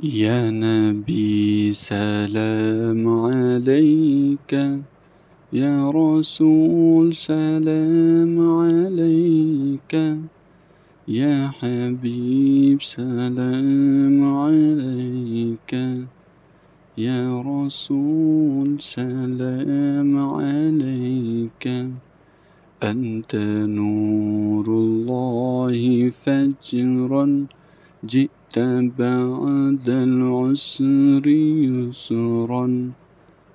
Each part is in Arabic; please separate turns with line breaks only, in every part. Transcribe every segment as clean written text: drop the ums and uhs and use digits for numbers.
يا نبي سلام عليك، يا رسول سلام عليك، يا حبيب سلام عليك، يا رسول سلام عليك. أنت نور الله فجرا، جئت بعد العسر يسرا،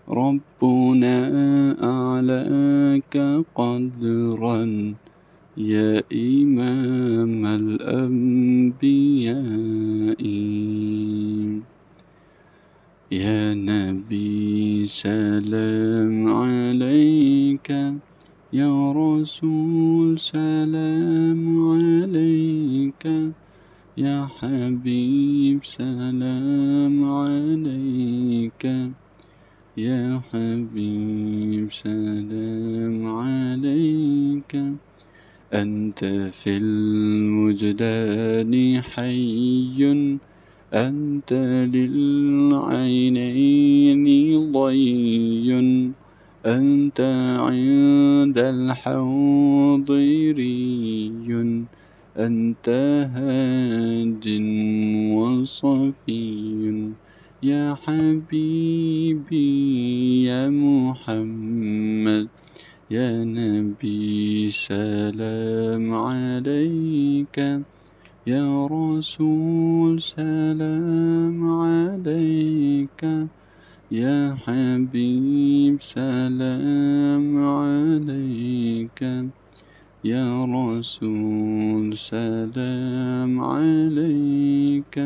ربنا أعلاك قدرا، يا إمام الأنبياء. يا نبي سلام عليك، يا رسول سلام عليك، يا حبيب سلام عليك، يا حبيب سلام عليك. أنت في الوجدان حي، أنت للعينين ضي، أنت عند الحوض ري، أنت هاد وصفي. يا حبيبي يا محمد، يا نبي سلام عليك، يا رسول سلام عليك، يا حبيب سلام عليك، يا رسول سلام عليك.